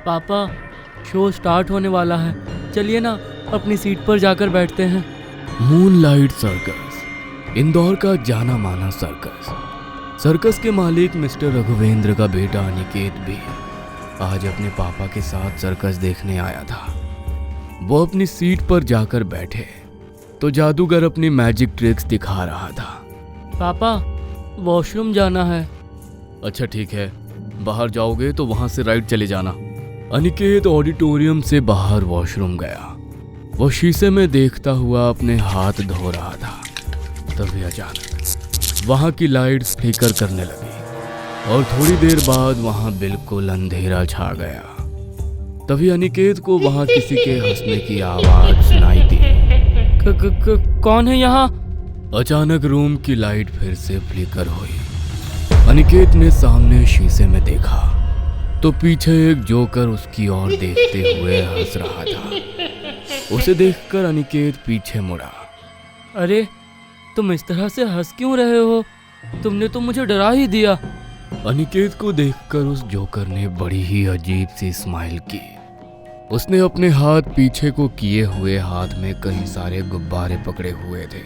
पापा, show start होने वाला है, चलिए ना अपनी सीट पर जाकर बैठते हैं। मूनलाइट सर्कस, इंदौर का जाना माना सर्कस। सर्कस के मालिक मिस्टर रघुवेंद्र का बेटा अनिकेत भी आज अपने पापा के साथ सर्कस देखने आया था। वो अपनी सीट पर जाकर बैठे तो जादूगर अपनी मैजिक ट्रिक्स दिखा रहा था। पापा, वॉशरूम जाना है। अच्छा ठीक है, बाहर जाओगे तो वहां से राइट चले जाना। अनिकेत ऑडिटोरियम से बाहर वॉशरूम गया। वो शीशे में देखता हुआ अपने हाथ धो रहा था। तभी अचानक वहां की लाइट्स फ्लिकर करने लगी और थोड़ी देर बाद वहां बिल्कुल अंधेरा छा गया। तभी अनिकेत को वहां किसी के हंसने की आवाज सुनाई दी। कौन है यहाँ? अचानक रूम की लाइट फिर से फ्लिकर हुई। अनिकेत ने सामने शीशे में देखा तो पीछे एक जोकर उसकी ओर देखते हुए हंस रहा था। उसे देखकर अनिकेत पीछे मुड़ा। अरे, तुम इस तरह से हंस क्यों रहे हो? तुमने तो मुझे डरा ही दिया। अनिकेत को देखकर उस जोकर ने बड़ी ही अजीब सी स्माइल की। उसने अपने हाथ पीछे को किए हुए हाथ में कई सारे गुब्बारे पकड़े हुए थे।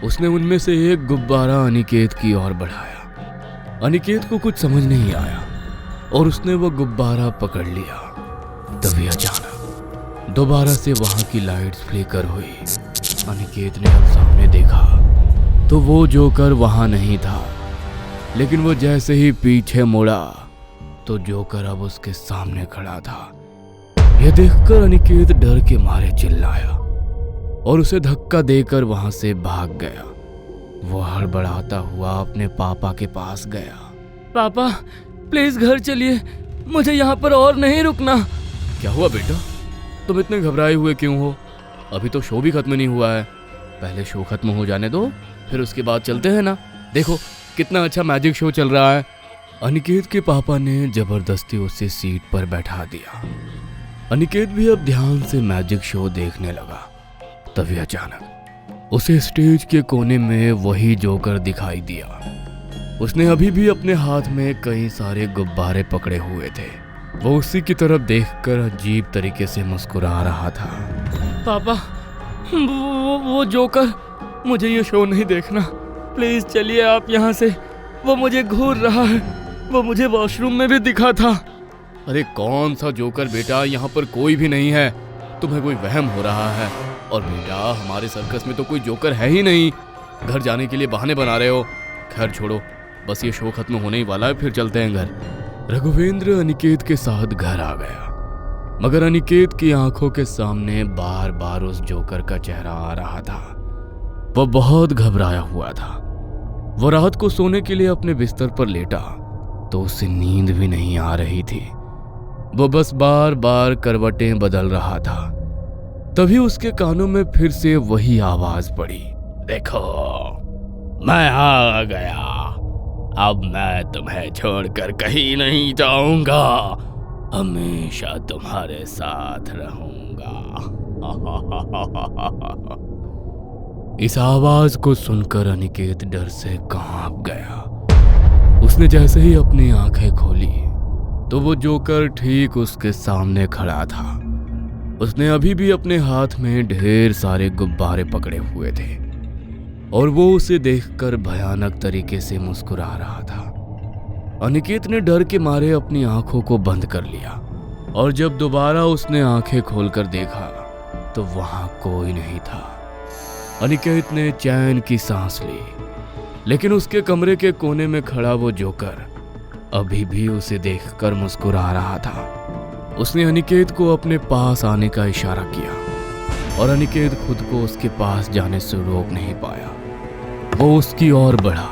उसने उनमें से एक गुब्बारा अनिकेत की ओर बढ़ाया। अनिकेत को कुछ समझ नहीं आया और उसने वो गुब्बारा पकड़ लिया। तभी अचानक दोबारा से वहां की लाइट्स फ्लिकर हुई। अनिकेत ने अब सामने देखा तो वो जोकर वहां नहीं था, लेकिन वो जैसे ही पीछे मुड़ा तो जोकर अब उसके सामने खड़ा था। यह देखकर अनिकेत डर के मारे चिल्लाया और उसे धक्का देकर वहां से भाग गया। वो हड़बड़ाता हुआ अपने पापा के पास गया। पापा, प्लीज घर चलिए, मुझे यहाँ पर और नहीं रुकना। क्या हुआ बेटा, तुम इतने घबराए हुए क्यों हो? अभी तो शो भी खत्म नहीं हुआ है। पहले शो खत्म हो जाने दो, फिर उसके बाद चलते हैं ना। देखो कितना अच्छा मैजिक शो चल रहा है। अनिकेत के पापा ने जबरदस्ती उसे सीट पर बैठा दिया। अनिकेत भी अब ध्यान से मैजिक शो देखने लगा। तभी अचानक उसे स्टेज के कोने में वही जोकर दिखाई दिया। उसने अभी भी अपने हाथ में कई सारे गुब्बारे पकड़े हुए थे। वो उसी की तरफ देखकर अजीब तरीके से मुस्कुरा रहा था। पापा, वो जोकर, मुझे ये शो नहीं देखना। प्लीज चलिए आप यहाँ से। वो मुझे घूर रहा है। वो मुझे वॉशरूम में भी दिखा था। अरे कौन सा जोकर बेटा, यहाँ पर कोई भी नहीं है। तुम्हें कोई वहम हो रहा है। और बेटा, हमारे सर्कस में तो कोई जोकर है ही नहीं। घर जाने के लिए बहाने बना रहे हो। खैर छोड़ो, बस ये शो खत्म होने ही वाला है, फिर चलते हैं घर। रघुवेंद्र अनिकेत के साथ घर आ गया, मगर अनिकेत की आंखों के सामने बार बार उस जोकर का चेहरा आ रहा था। वह बहुत घबराया हुआ था। वो रात को सोने के लिए अपने बिस्तर पर लेटा तो उसे नींद भी नहीं आ रही थी। वो बस बार बार करवटें बदल रहा था। तभी उसके कानों में फिर से वही आवाज पड़ी। देखो, मैं आ गया। अब मैं तुम्हें छोड़कर कहीं नहीं जाऊंगा। हमेशा तुम्हारे साथ रहूंगा। इस आवाज को सुनकर अनिकेत डर से कांप गया। उसने जैसे ही अपनी आंखें खोली तो वो जोकर ठीक उसके सामने खड़ा था। उसने अभी भी अपने हाथ में ढेर सारे गुब्बारे पकड़े हुए थे और वो उसे देखकर भयानक तरीके से मुस्कुरा रहा था। अनिकेत ने डर के मारे अपनी आंखों को बंद कर लिया और जब दोबारा उसने आंखें खोलकर देखा तो वहां कोई नहीं था। अनिकेत ने चैन की सांस ली, लेकिन उसके कमरे के कोने में खड़ा वो जोकर अभी भी उसे देखकर मुस्कुरा रहा था। उसने अनिकेत को अपने पास आने का इशारा किया और अनिकेत खुद को उसके पास जाने से रोक नहीं पाया। वो उसकी ओर बढ़ा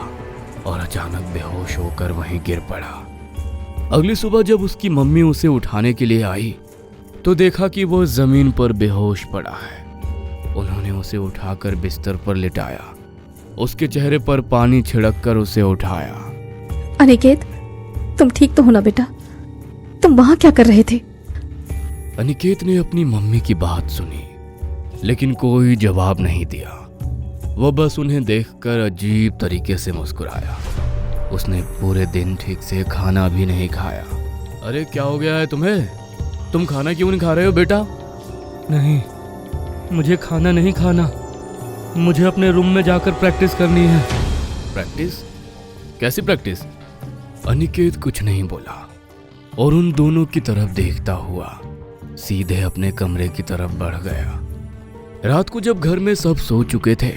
और अचानक बेहोश होकर वहीं गिर पड़ा। अगली सुबह जब उसकी मम्मी उसे उठाने के लिए आई तो देखा कि वो जमीन पर बेहोश पड़ा है। उन्होंने उसे उठाकर बिस्तर पर लिटाया। उसके चेहरे पर पानी छिड़ककर उसे उठाया। अनिकेत, तुम ठीक तो हो ना बेटा? तुम वहां क्या कर रहे थे? अनिकेत ने अपनी मम्मी की बात सुनी, लेकिन कोई जवाब नहीं दिया। वो बस उन्हें देखकर अजीब तरीके से मुस्कुराया। उसने पूरे दिन ठीक से खाना भी नहीं खाया। अरे क्या हो गया है तुम्हें? तुम खाना क्यों नहीं खा रहे हो बेटा? नहीं, मुझे खाना नहीं खाना। मुझे अपने रूम में जाकर प्रैक्टिस करनी है। प्रैक्टिस? कैसी प्रैक्टिस? अनिकेत कुछ नहीं बोला और उन दोनों की तरफ देखता हुआ सीधे अपने कमरे की तरफ बढ़ गया। रात को जब घर में सब सो चुके थे,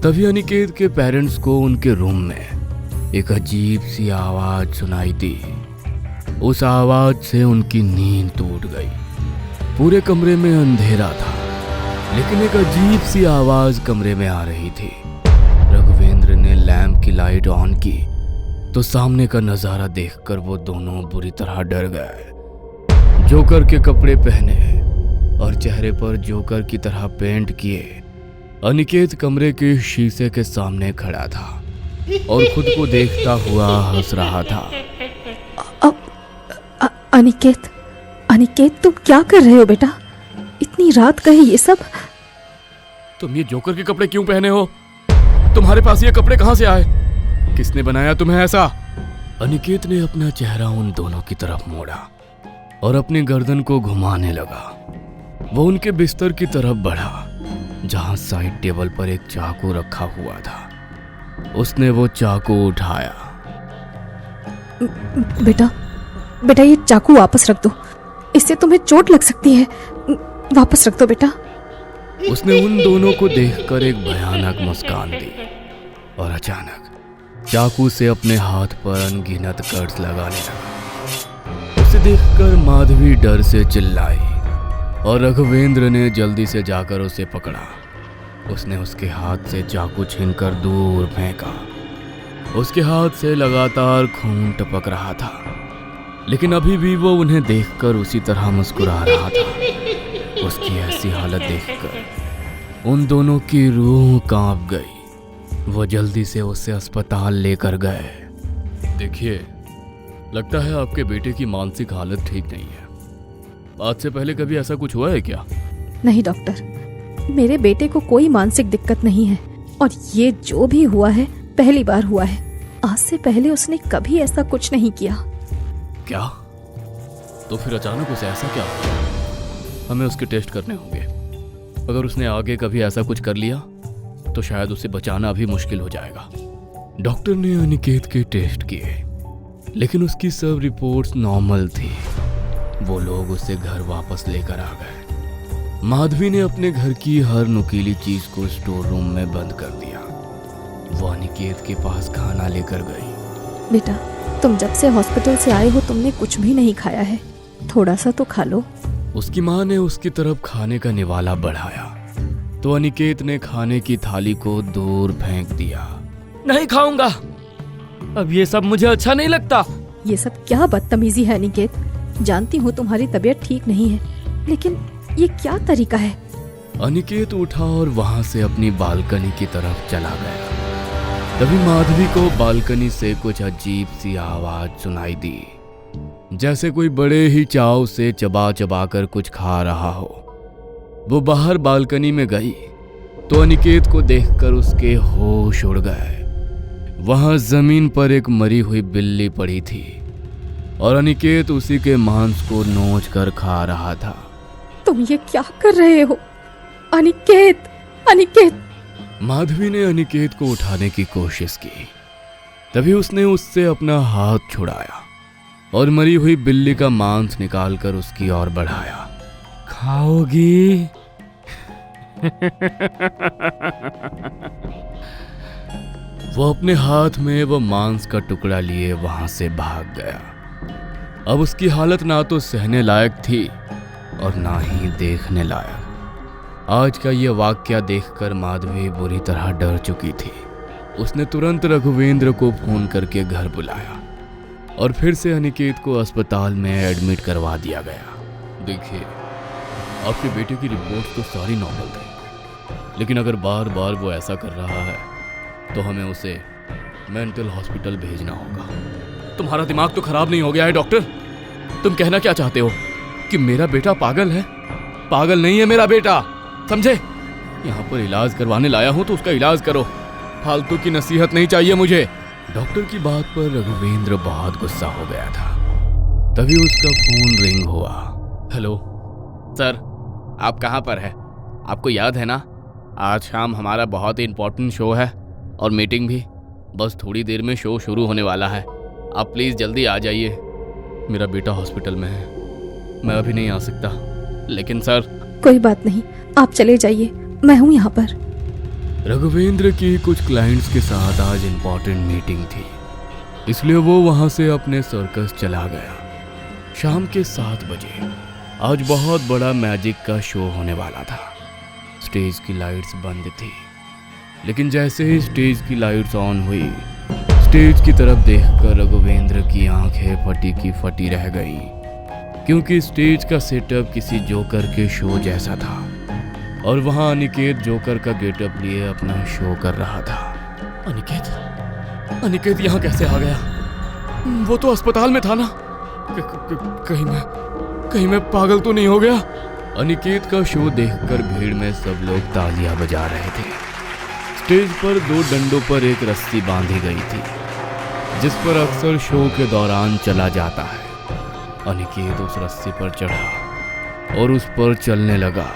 तभी अनिकेत के पेरेंट्स को उनके रूम में एक अजीब सी आवाज सुनाई दी। उस आवाज से उनकी नींद टूट गई। पूरे कमरे में अंधेरा था, लेकिन एक अजीब सी आवाज कमरे में आ रही थी। रघुवेंद्र ने लैंप की लाइट ऑन की तो सामने का नजारा देखकर वो दोनों बुरी तरह डर गए। जोकर के कपड़े पहने और चेहरे पर जोकर की तरह पेंट किए अनिकेत कमरे के शीशे के सामने खड़ा था और खुद को देखता हुआ हंस रहा था। अनिकेत, अनिकेत तुम क्या कर रहे हो बेटा? इतनी रात का है ये सब? तुम ये जोकर के कपड़े क्यों पहने हो? तुम्हारे पास ये कपड़े कहां से आए? किसने बनाया तुम्हें ऐसा? अनिकेत ने अपना चेहरा उन दोनों की तरफ मोड़ा और अपनी गर्दन को घुमाने लगा। वो उनके बिस्तर की तरफ बढ़ा जहां साइड टेबल पर एक चाकू रखा हुआ था। उसने वो चाकू उठाया। बेटा, बेटा ये चाकू वापस रख दो, इससे तुम्हें चोट लग सकती है। वापस रख दो बेटा। उसने उन दोनों को देखकर एक भयानक मुस्कान दी और अचानक चाकू से अपने हाथ पर अनगिनत कट्स लगाने लगा। उसे देखकर माधवी डर से चिल्लाई और रघुवेंद्र ने जल्दी से जाकर उसे पकड़ा। उसने उसके हाथ से चाकू छीनकर दूर फेंका। उसके हाथ से लगातार खून टपक रहा था, लेकिन अभी भी वो उन्हें देखकर उसी तरह मुस्कुरा रहा था। उसकी ऐसी हालत देखकर उन दोनों की रूह कांप गई। वो जल्दी से उसे अस्पताल लेकर गए। देखिए, लगता है आपके बेटे की मानसिक हालत ठीक नहीं है। आज से पहले कभी ऐसा कुछ हुआ है क्या? नहीं डॉक्टर, मेरे बेटे को कोई मानसिक दिक्कत नहीं है और ये जो भी हुआ है पहली बार हुआ है। आज से पहले उसने कभी ऐसा कुछ नहीं किया। क्या? तो फिर अचानक उसे ऐसा क्या हुआ? हमें उसके टेस्ट करने होंगे। अगर उसने आगे कभी ऐसा कुछ कर लिया तो शायद उसे बचाना भी मुश्किल हो जाएगा। डॉक्टर ने अनिकेत के टेस्ट किए, लेकिन उसकी सब रिपोर्ट्स नॉर्मल थी। वो लोग उसे घर वापस लेकर आ गए। माधवी ने अपने घर की हर नुकीली चीज को स्टोर रूम में बंद कर दिया। वो अनिकेत के पास खाना लेकर गई। बेटा, तुम जब से हॉस्पिटल से आए हो तुमने कुछ भी नहीं खाया है, थोड़ा सा तो खा लो। उसकी माँ ने उसकी तरफ खाने का निवाला बढ़ाया तो अनिकेत ने खाने की थाली को दूर फेंक दिया। नहीं खाऊंगा, अब ये सब मुझे अच्छा नहीं लगता। ये सब क्या बदतमीजी है अनिकेत? जानती हूँ तुम्हारी तबीयत ठीक नहीं है, लेकिन ये क्या तरीका है? अनिकेत उठा और वहां से अपनी बालकनी की तरफ चला गया। तभी माधवी को बालकनी से कुछ अजीब सी आवाज सुनाई दी, जैसे कोई बड़े ही चाव से चबा चबा कर कुछ खा रहा हो। वो बाहर बालकनी में गई तो अनिकेत को देखकर उसके होश उड़ गए। वहां जमीन पर एक मरी हुई बिल्ली पड़ी थी और अनिकेत उसी के मांस को नोच कर खा रहा था। तुम ये क्या कर रहे हो अनिकेत? अनिकेत! माधवी ने अनिकेत को उठाने की कोशिश की। तभी उसने उससे अपना हाथ छुड़ाया और मरी हुई बिल्ली का मांस निकालकर उसकी ओर बढ़ाया। खाओगी? वो अपने हाथ में वो मांस का टुकड़ा लिए वहां से भाग गया। अब उसकी हालत ना तो सहने लायक थी और ना ही देखने लायक। आज का ये वाकया देखकर माधवी बुरी तरह डर चुकी थी। उसने तुरंत रघुवेंद्र को फोन करके घर बुलाया और फिर से अनिकेत को अस्पताल में एडमिट करवा दिया गया। देखिए, आपके बेटे की रिपोर्ट तो सारी नॉर्मल थी, लेकिन अगर बार बार वो ऐसा कर रहा है तो हमें उसे मेंटल हॉस्पिटल भेजना होगा। तुम्हारा दिमाग तो खराब नहीं हो गया है डॉक्टर? तुम कहना क्या चाहते हो कि मेरा बेटा पागल है? पागल नहीं है मेरा बेटा, समझे? यहाँ पर इलाज करवाने लाया हूँ तो उसका इलाज करो, फालतू की नसीहत नहीं चाहिए मुझे। डॉक्टर की बात पर रघुवेंद्र बहुत गुस्सा हो गया था। तभी उसका फोन रिंग हुआ। हेलो सर, आप कहाँ पर हैं? आपको याद है ना, आज शाम हमारा बहुत ही इम्पोर्टेंट शो है और मीटिंग भी। बस थोड़ी देर में शो शुरू होने वाला है, आप प्लीज़ जल्दी आ जाइए। मेरा बेटा हॉस्पिटल में है, मैं अभी नहीं आ सकता। लेकिन सर। कोई बात नहीं, आप चले जाइए, मैं हूँ यहाँ पर। रघुवेंद्र की कुछ क्लाइंट्स के साथ आज इम्पोर्टेंट मीटिंग थी, इसलिए वो वहाँ से अपने सर्कस चला गया। शाम के 7 बजे आज बहुत बड़ा मैजिक का शो होने वाला था। स्टेज की लाइट्स बंद थी, लेकिन जैसे ही स्टेज की लाइट्स ऑन हुई, स्टेज की तरफ देखकर रघुवेंद्र की आंखें फटी की फटी रह गईं, क्योंकि स्टेज का सेटअप किसी जोकर के शो जैसा था और वहां अनिकेत जोकर का गेटअप लिए अपना शो कर रहा था। अनिकेत यहाँ कैसे आ गया? वो तो अस्पताल में था ना। कहीं मैं पागल तो नहीं हो गया? अनिकेत का शो देखकर भीड़ में सब लोग तालियां बजा रहे थे। स्टेज पर 2 डंडों पर एक रस्सी बांधी गई थी, जिस पर अक्सर शो के दौरान चला जाता है। अनिकेत उस रस्सी पर चढ़ा और उस पर चलने लगा,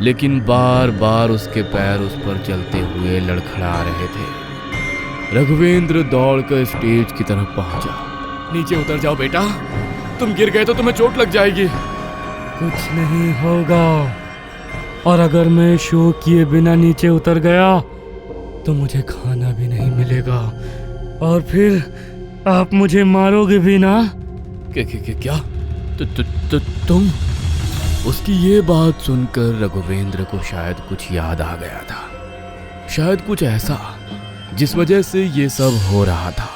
लेकिन बार बार उसके पैर उस पर चलते हुए लड़खड़ा रहे थे। रघुवेंद्र दौड़कर स्टेज की तरफ पहुंचा। नीचे उतर जाओ बेटा, तुम गिर गए तो तुम्हें चोट लग जाएगी। कुछ नहीं होगा, और अगर मैं शो किए बिना नीचे उतर गया तो मुझे खाना भी नहीं मिलेगा, और फिर आप मुझे मारोगे भी ना। क्या? तुम? उसकी ये बात सुनकर रघुवेंद्र को शायद कुछ याद आ गया था, शायद कुछ ऐसा जिस वजह से ये सब हो रहा था।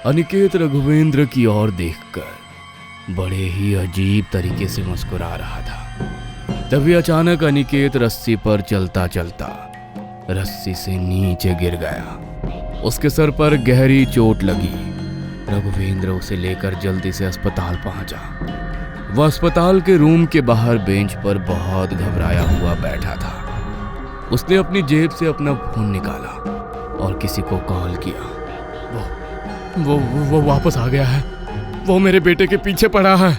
अनिकेत रघुवेंद्र की ओर देखकर बड़े ही अजीब तरीके से मुस्कुरा रहा था। तभी अचानक अनिकेत रस्सी पर चलता चलता रस्सी से नीचे गिर गया। उसके सर पर गहरी चोट लगी। रघुवेंद्र उसे लेकर जल्दी से अस्पताल पहुंचा। वह अस्पताल के रूम के बाहर बेंच पर बहुत घबराया हुआ बैठा था। उसने अपनी जेब से अपना फोन निकाला और किसी को कॉल किया। वो वापस आ गया है, वो मेरे बेटे के पीछे पड़ा है।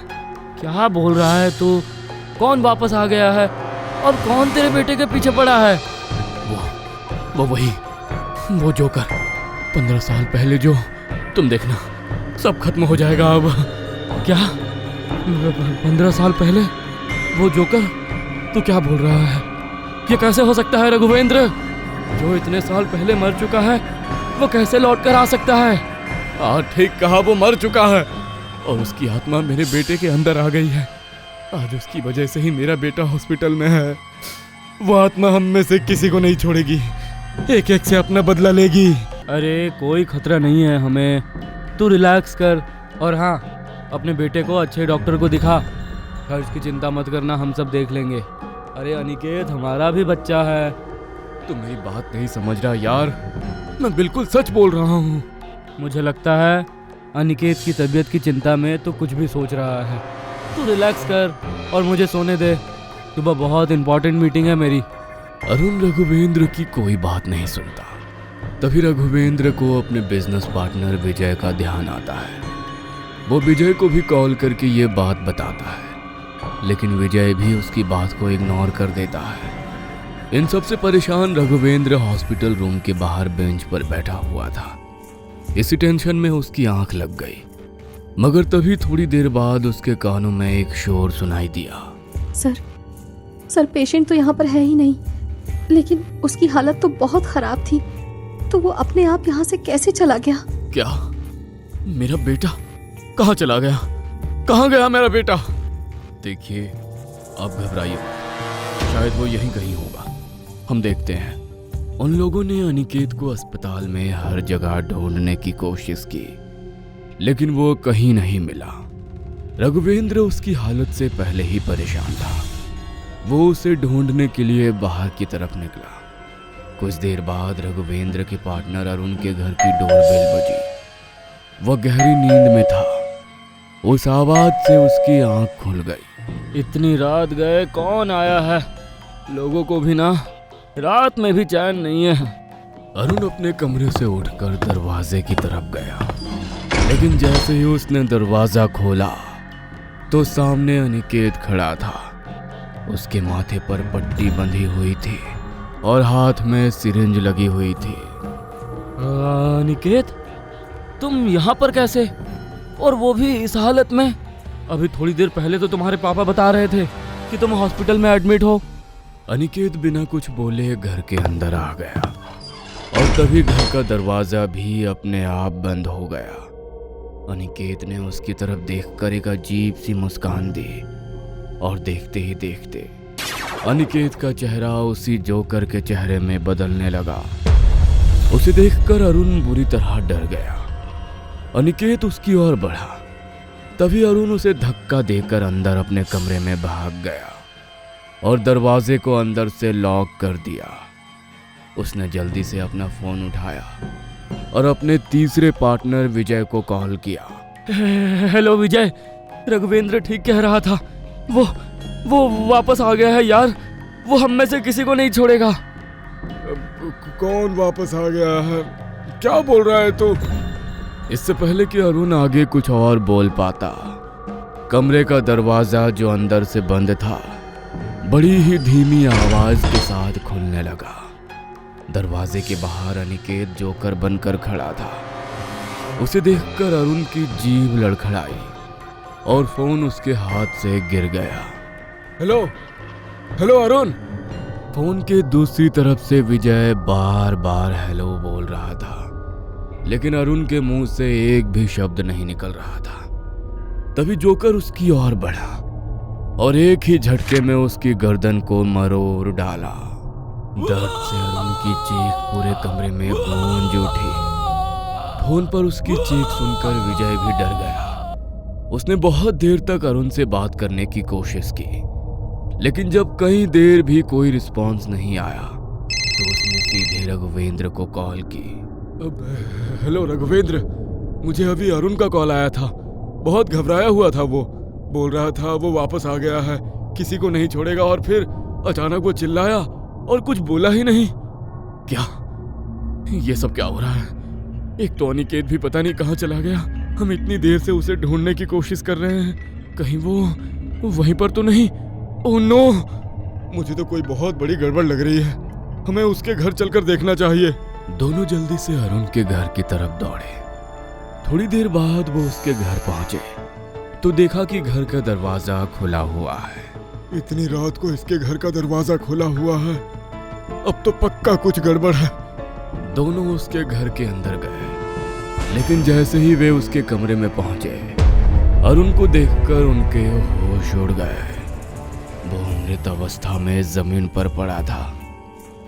क्या बोल रहा है तू? कौन वापस आ गया है और कौन तेरे बेटे के पीछे पड़ा है? वो जोकर 15 साल पहले जो, तुम देखना सब खत्म हो जाएगा अब। क्या 15 साल पहले वो जोकर? तू क्या बोल रहा है? ये कैसे हो सकता है रघुवेंद्र? जो इतने साल पहले मर चुका है वो कैसे लौट कर आ सकता है? हाँ ठीक कहा, वो मर चुका है और उसकी आत्मा मेरे बेटे के अंदर आ गई है। आज उसकी वजह से ही मेरा बेटा हॉस्पिटल में है। वो आत्मा हम में से किसी को नहीं छोड़ेगी, एक एक से अपना बदला लेगी। अरे कोई खतरा नहीं है हमें, तू रिलैक्स कर। और हाँ, अपने बेटे को अच्छे डॉक्टर को दिखा। खर्च की चिंता मत करना, हम सब देख लेंगे। अरे अनिकेत, हमारा भी बच्चा है। तुम मेरी बात नहीं समझ रहा यार, मैं बिल्कुल सच बोल रहा हूँ। मुझे लगता है अनिकेत की तबीयत की चिंता में तो कुछ भी सोच रहा है। तू रिलैक्स कर और मुझे सोने दे, सुबह बहुत इंपॉर्टेंट मीटिंग है मेरी। अरुण रघुवेंद्र की कोई बात नहीं सुनता। तभी रघुवेंद्र को अपने बिजनेस पार्टनर विजय का ध्यान आता है। वो विजय को भी कॉल करके ये बात बताता है, लेकिन विजय भी उसकी बात को इग्नोर कर देता है। इन सब से परेशान रघुवेंद्र हॉस्पिटल रूम के बाहर बेंच पर बैठा हुआ था। इसी टेंशन में उसकी आंख लग गई, मगर तभी थोड़ी देर बाद उसके कानों में एक शोर सुनाई दिया। सर पेशेंट तो यहाँ पर है ही नहीं, लेकिन उसकी हालत तो बहुत खराब थी, तो वो अपने आप यहाँ से कैसे चला गया? क्या? मेरा बेटा कहाँ चला गया? कहाँ गया मेरा बेटा? देखिए, आप घबराइए, शायद वो यहीं कहीं होगा, हम देखते हैं। उन लोगों ने अनिकेत को अस्पताल में हर जगह ढूंढने की कोशिश की, लेकिन वो कहीं नहीं मिला। रघुवेंद्र उसकी हालत से पहले ही परेशान था। वो उसे ढूंढने के लिए बाहर की तरफ निकला। कुछ देर बाद रघुवेंद्र के पार्टनर अरुण के घर की डोरबेल बजी। वह गहरी नींद में था। उस आवाज से उसकी आंख खुल गई। इतनी रात गए, कौन आया है? लोगों को भी ना रात में भी चैन नहीं है। अरुण अपने कमरे से उठकर दरवाजे की तरफ गया, लेकिन जैसे ही उसने दरवाजा खोला, तो सामने अनिकेत खड़ा था। उसके माथे पर पट्टी बंधी हुई थी और हाथ में सिरिंज लगी हुई थी। अनिकेत, तुम यहाँ पर कैसे, और वो भी इस हालत में? अभी थोड़ी देर पहले तो तुम्हारे पापा बता रहे थे कि तुम हॉस्पिटल में एडमिट हो। अनिकेत बिना कुछ बोले घर के अंदर आ गया और तभी घर का दरवाजा भी अपने आप बंद हो गया। अनिकेत ने उसकी तरफ देखकर एक अजीब सी मुस्कान दी और देखते ही देखते अनिकेत का चेहरा उसी जोकर के चेहरे में बदलने लगा। उसे देखकर अरुण बुरी तरह डर गया। अनिकेत उसकी ओर बढ़ा, तभी अरुण उसे धक्का देकर अंदर अपने कमरे में भाग गया और दरवाजे को अंदर से लॉक कर दिया। उसने जल्दी से अपना फोन उठाया और अपने तीसरे पार्टनर विजय को कॉल किया। हेलो विजय, रघुवेंद्र ठीक कह रहा था, वो वापस आ गया है यार। वो हम में से किसी को नहीं छोड़ेगा। कौन वापस आ गया है? क्या बोल रहा है तू? इससे पहले कि अरुण आगे कुछ और बोल पाता, कमरे का दरवाजा जो अंदर से बंद था बड़ी ही धीमी आवाज के साथ खुलने लगा। दरवाजे के बाहर अनिकेत जोकर बनकर खड़ा था। उसे देखकर अरुण की जीभ लड़खड़ाई और फोन उसके हाथ से गिर गया। हेलो अरुण। फोन के दूसरी तरफ से विजय बार बार हेलो बोल रहा था, लेकिन अरुण के मुंह से एक भी शब्द नहीं निकल रहा था। तभी जोकर उसकी ओर बढ़ा और एक ही झटके में उसकी गर्दन को मरोड़ डाला। दर्द से अरुण की चीख पूरे कमरे में गूंज उठी। फोन पर उसकी चीख सुनकर विजय भी डर गया। उसने बहुत देर तक अरुण से बात करने की कोशिश की, लेकिन जब कई देर भी कोई रिस्पॉन्स नहीं आया तो उसने सीधे रघुवेंद्र को कॉल की। हेलो रघुवेंद्र, मुझे अभी अरुण का कॉल आया था। बहुत घबराया हुआ था वो। बोल रहा था वो वापस आ गया है, किसी को नहीं छोड़ेगा, और फिर अचानक वो चिल्लाया और कुछ बोला ही नहीं। क्या ये सब क्या हो रहा है? एक तो अनिकेत भी पता नहीं कहाँ चला गया। हम इतनी देर से उसे ढूंढने की कोशिश कर रहे हैं, कहीं वो वहीं पर तो नहीं। ओह नो, मुझे तो कोई बहुत बड़ी गड़बड़ लग रही है। हमें उसके घर चलकर देखना चाहिए। दोनों जल्दी से अरुण के घर की तरफ दौड़े। थोड़ी देर बाद वो उसके घर पहुंचे तो देखा कि घर का दरवाजा खुला हुआ है। इतनी रात को इसके घर का दरवाजा खुला हुआ है, अब तो पक्का कुछ गड़बड़ है। दोनों उसके घर के अंदर गए, लेकिन जैसे ही वे उसके कमरे में पहुंचे, अरुण को देखकर उनके होश उड़ गए। वो मृत अवस्था में जमीन पर पड़ा था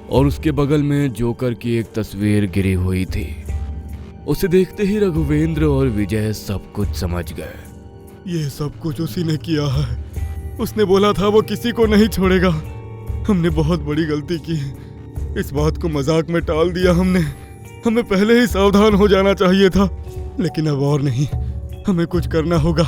और उसके बगल में जोकर की एक तस्वीर गिरी हुई थी। उसे देखते ही रघुवेंद्र और विजय सब कुछ समझ गए। ये सब कुछ उसी ने किया है। उसने बोला था वो किसी को नहीं छोड़ेगा। हमने बहुत बड़ी गलती की। इस बात को मजाक में टाल दिया हमने। हमें पहले ही सावधान हो जाना चाहिए था, लेकिन अब और नहीं। हमें कुछ करना होगा,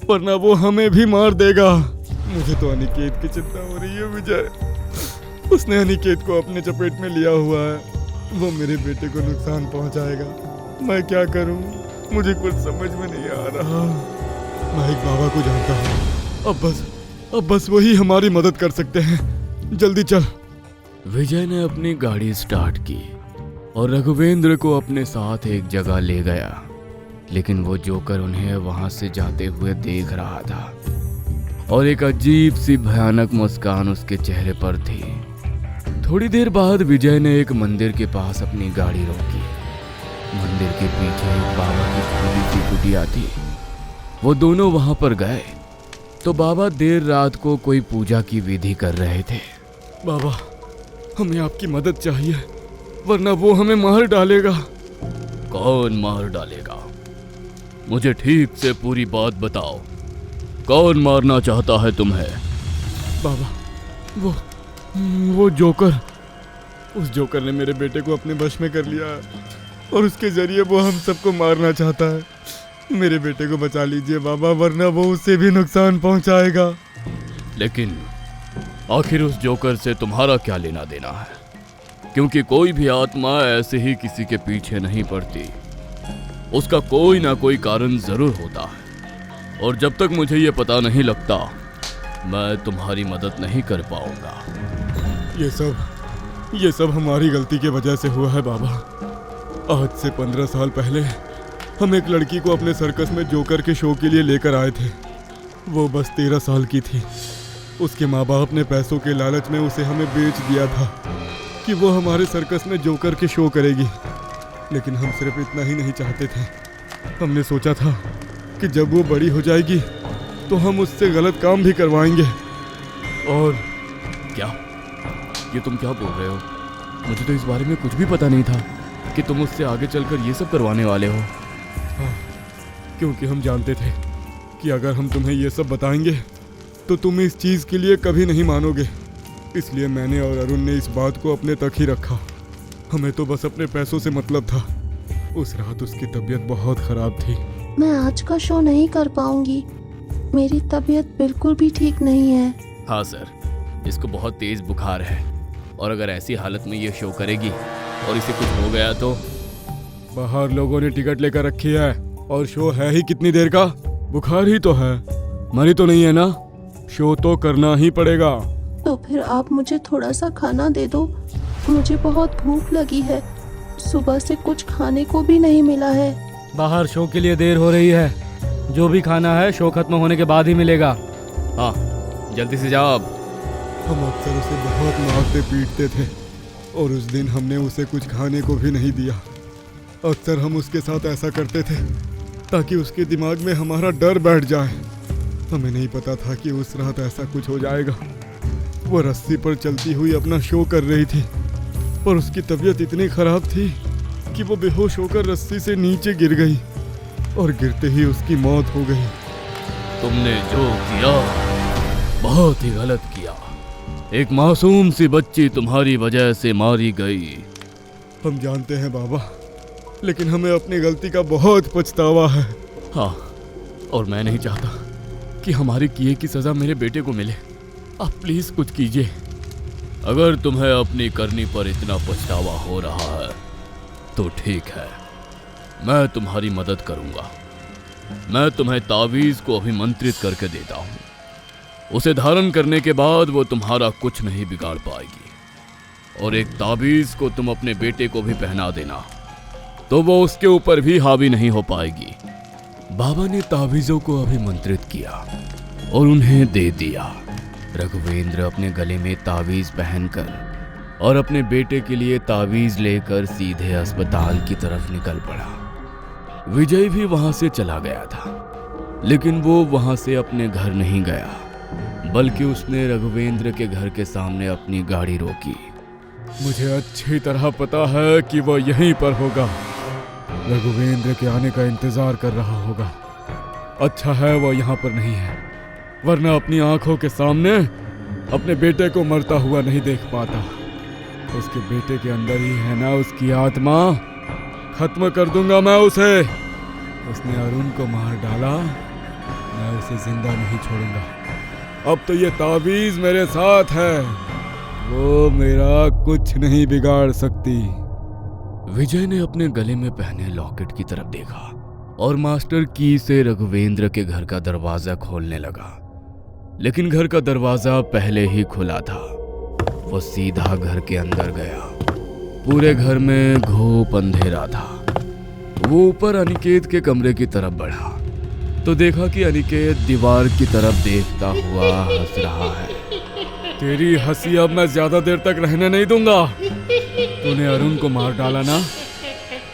वरना वो हमें भी मार देगा। मुझे तो अनिकेत की चिंता हो रही है विजय। उसने अनिकेत को अपने चपेट में लिया हुआ है। वो मेरे बेटे को नुकसान पहुंचाएगा। मैं क्या करूं? मुझे कुछ समझ में नहीं आ रहा। मैं एक बाबा को जानता हूं। अब बस वही हमारी मदद कर सकते हैं। जल्दी चल। विजय ने अपनी गाड़ी स्टार्ट की और रघुवेंद्र को अपने साथ एक जगह ले गया, लेकिन वो जोकर उन्हें वहां से जाते हुए देख रहा था और एक अजीब सी भयानक मुस्कान उसके चेहरे पर थी। थोड़ी देर बाद विजय ने एक मंदिर के पास अपनी गाड़ी रोकी। मंदिर के पीछे एक बाबा की छोटी सी कुटिया थी। वो दोनों वहां पर गए तो बाबा देर रात को कोई पूजा की विधि कर रहे थे। बाबा, हमें आपकी मदद चाहिए, वरना वो हमें मार डालेगा। कौन मार डालेगा? मुझे ठीक से पूरी बात बताओ। कौन मारना चाहता है तुम्हें? बाबा, वो जोकर। उस जोकर ने मेरे बेटे को अपने वश में कर लिया है और उसके जरिए वो हम सबको मारना चाहता है। मेरे बेटे को बचा लीजिए बाबा, वरना वो उससे भी नुकसान पहुंचाएगा। लेकिन आखिर उस जोकर से तुम्हारा क्या लेना देना है? क्योंकि कोई भी आत्मा ऐसे ही किसी के पीछे नहीं पड़ती। उसका कोई ना कोई कारण जरूर होता है। और जब तक मुझे ये पता नहीं लगता मैं तुम्हारी मदद नहीं कर पाऊंगा। ये सब हमारी गलती की वजह से हुआ है बाबा। आज से 15 साल पहले हम एक लड़की को अपने सर्कस में जोकर के शो के लिए लेकर आए थे। वो बस 13 साल की थी। उसके माँ बाप ने पैसों के लालच में उसे हमें बेच दिया था कि वो हमारे सर्कस में जोकर के शो करेगी। लेकिन हम सिर्फ इतना ही नहीं चाहते थे। हमने सोचा था कि जब वो बड़ी हो जाएगी तो हम उससे गलत काम भी करवाएंगे। और क्या? ये तुम क्या बोल रहे हो? मुझे तो इस बारे में कुछ भी पता नहीं था कि तुम उससे आगे चलकर ये सब करवाने वाले हो। हाँ, क्योंकि हम जानते थे कि अगर हम तुम्हें ये सब बताएंगे तो तुम इस चीज़ के लिए कभी नहीं मानोगे। इसलिए मैंने और अरुण ने इस बात को अपने तक ही रखा। हमें तो बस अपने पैसों से मतलब था। उस रात उसकी तबीयत बहुत ख़राब थी। मैं आज का शो नहीं कर पाऊंगी। मेरी तबीयत बिल्कुल भी ठीक नहीं है। हाँ सर, इसको बहुत तेज बुखार है और अगर ऐसी हालत में ये शो करेगी और इसे कुछ हो गया तो। बाहर लोगों ने टिकट लेकर रखी है और शो है ही कितनी देर का। बुखार ही तो है, मरी तो नहीं है ना। शो तो करना ही पड़ेगा। तो फिर आप मुझे थोड़ा सा खाना दे दो। मुझे बहुत भूख लगी है। सुबह से कुछ खाने को भी नहीं मिला है। बाहर शो के लिए देर हो रही है। जो भी खाना है शो खत्म होने के बाद ही मिलेगा। हाँ, जल्दी से जाओ अब। हम अक्सर उसे बहुत मारते पीटते थे और उस दिन हमने उसे कुछ खाने को भी नहीं दिया। अक्सर हम उसके साथ ऐसा करते थे ताकि उसके दिमाग में हमारा डर बैठ जाए। हमें नहीं पता था कि उस रात ऐसा कुछ हो जाएगा। वो रस्सी पर चलती हुई अपना शो कर रही थी और उसकी तबीयत इतनी खराब थी कि वो बेहोश होकर रस्सी से नीचे गिर गई और गिरते ही उसकी मौत हो गई। तुमने जो किया बहुत ही गलत किया। एक मासूम सी बच्ची तुम्हारी वजह से मारी गई। हम जानते हैं बाबा, लेकिन हमें अपनी गलती का बहुत पछतावा है। हाँ, और मैं नहीं चाहता कि हमारे किए की सजा मेरे बेटे को मिले। आप प्लीज कुछ कीजिए। अगर तुम्हें अपनी करनी पर इतना पछतावा हो रहा है तो ठीक है, मैं तुम्हारी मदद करूंगा। मैं तुम्हें तावीज को अभिमंत्रित करके देता हूं। उसे धारण करने के बाद वो तुम्हारा कुछ नहीं बिगाड़ पाएगी। और एक तावीज को तुम अपने बेटे को भी पहना देना तो वो उसके ऊपर भी हावी नहीं हो पाएगी। बाबा ने तावीज़ों को अभिमंत्रित किया और उन्हें दे दिया। रघुवेंद्र अपने गले में तावीज़ पहनकर और अपने बेटे के लिए तावीज़ लेकर सीधे अस्पताल की तरफ निकल पड़ा। विजय भी वहां से चला गया था, लेकिन वो वहां से अपने घर नहीं गया, बल्कि उसने रघुवेंद्र के घर के सामने अपनी गाड़ी रोकी। मुझे अच्छी तरह पता है कि वो यहीं पर होगा। रघुवेंद्र के आने का इंतजार कर रहा होगा। अच्छा है वो यहाँ पर नहीं है, वरना अपनी आंखों के सामने अपने बेटे को मरता हुआ नहीं देख पाता। उसके बेटे के अंदर ही है ना उसकी आत्मा। खत्म कर दूंगा मैं उसे। उसने अरुण को मार डाला, मैं उसे जिंदा नहीं छोड़ूंगा। अब तो ये तावीज मेरे साथ है, वो मेरा कुछ नहीं बिगाड़ सकती। विजय ने अपने गले में पहने लॉकेट की तरफ देखा और मास्टर की से रघुवेंद्र के घर का दरवाजा खोलने लगा, लेकिन घर का दरवाजा पहले ही खुला था। वो सीधा घर के अंदर गया। पूरे घर में घोप अंधेरा था। वो ऊपर अनिकेत के कमरे की तरफ बढ़ा तो देखा कि अनिकेत दीवार की तरफ देखता हुआ हंस रहा है। तेरी हंसी अब मैं ज्यादा देर तक रहने नहीं दूंगा। तूने अरुण को मार डाला ना,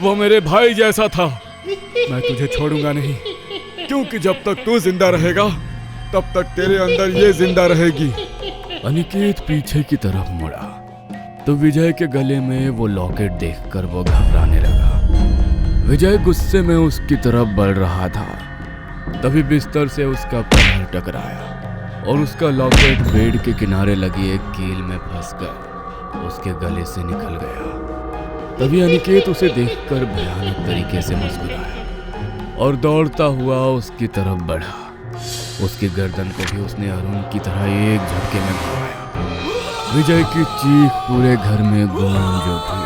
वो मेरे भाई जैसा था। मैं तुझे छोड़ूंगा नहीं, क्योंकि जब तक तू जिंदा रहेगा तब तक तेरे अंदर ये जिंदा रहेगी। अनिकेत पीछे की तरफ मुड़ा तो विजय के गले में वो लॉकेट देखकर वो घबराने लगा। विजय गुस्से में उसकी तरफ बढ़ रहा था, तभी बिस्तर से उसका पैर टकराया और उसका लॉकेट बेड के किनारे लगी एक कील में फंसकर उसके गले से निकल गया। तभी अनिकेत उसे देखकर भयानक तरीके से मुस्कुराया और दौड़ता हुआ उसकी तरफ बढ़ा। उसकी गर्दन को भी उसने अरुण की तरह एक झटके में घुमाया। विजय की चीख पूरे घर में गूंज उठी।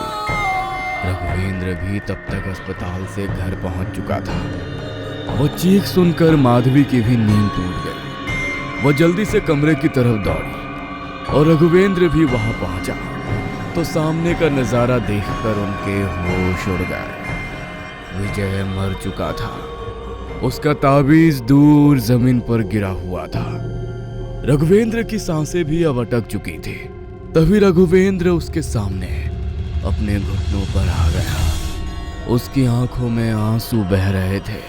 रघुवेंद्र भी तब तक अस्पताल से घर पहुंच चुका था। वो चीख सुनकर माधवी की भी नींद टूट गई। वो जल्दी से कमरे की तरफ दौड़ी और रघुवेंद्र भी वहां पहुंचा तो सामने का नजारा देखकर उनके होश उड़ गए। विजय मर चुका था। उसका ताबीज दूर जमीन पर गिरा हुआ था। रघुवेंद्र की सांसें भी अब अटक चुकी थी। तभी रघुवेंद्र उसके सामने अपने घुटनों पर आ गया। उसकी आंखों में आंसू बह रहे थे।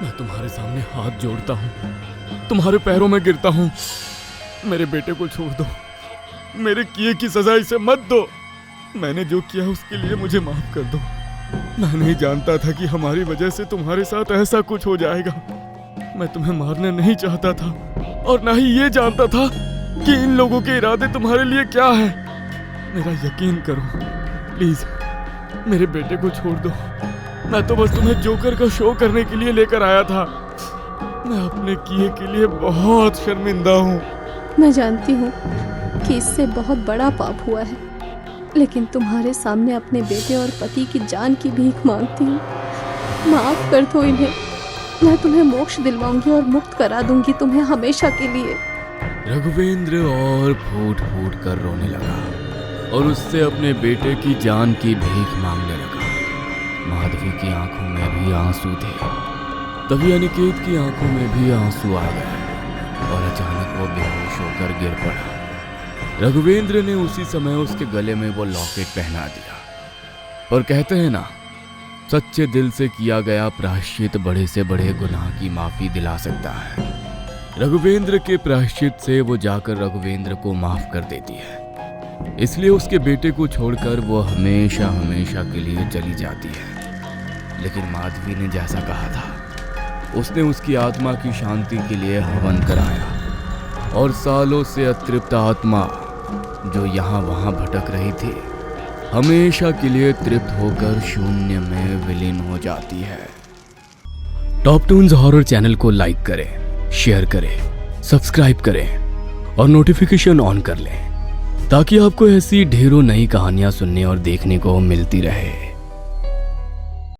मैं तुम्हारे सामने हाथ जोड़ता हूँ, तुम्हारे पैरों में गिरता हूँ, मेरे बेटे को छोड़ दो, मेरे किए की सजा इसे मत दो। मैंने जो किया उसके लिए मुझे माफ कर दो। मैं नहीं जानता था कि हमारी वजह से तुम्हारे साथ ऐसा कुछ हो जाएगा। मैं तुम्हें मारना नहीं चाहता था और ना ही ये जानता था कि इन लोगों के इरादे तुम्हारे लिए क्या है। मेरा यकीन करो प्लीज, मेरे बेटे को छोड़ दो। मैं तो बस तुम्हें जोकर का शो करने के लिए लेकर आया था। मैं अपने किए के लिए बहुत शर्मिंदा हूँ। मैं जानती हूँ कि इससे बहुत बड़ा पाप हुआ है, लेकिन तुम्हारे सामने अपने बेटे और पति की जान की भीख मांगती हूँ। माफ कर दो इन्हें। मैं तुम्हें मोक्ष दिलवाऊंगी और मुक्त करा दूंगी तुम्हें हमेशा के लिए। रघुवेंद्र और फूट फूट कर रोने लगा और उससे अपने बेटे की जान की भीख मांगने लगा। माधवी की आंखों में भी आंसू थे। तभी अनिकेत की आंखों में भी आंसू आ गए और अचानक वो बेहोश होकर गिर पड़ा। रघुवेंद्र ने उसी समय उसके गले में वो लॉकेट पहना दिया। और कहते हैं ना, सच्चे दिल से किया गया प्रायश्चित बड़े से बड़े गुनाह की माफी दिला सकता है। रघुवेंद्र के प्रायश्चित से वो जाकर रघुवेंद्र को माफ कर देती है। इसलिए उसके बेटे को छोड़कर वो हमेशा हमेशा के लिए चली जाती है। लेकिन माधवी ने जैसा कहा था, उसने उसकी आत्मा की शांति के लिए हवन कराया और सालों से अतृप्त आत्मा जो यहाँ वहाँ भटक रही थी, हमेशा के लिए तृप्त होकर शून्य में विलीन हो जाती है। टॉप टून्स हॉरर चैनल को लाइक करें, शेयर करें, सब्सक्राइब करें और नोटिफिकेशन ऑन कर लें ताकि आपको ऐसी ढेरों नई कहानियां सुनने और देखने को मिलती रहे।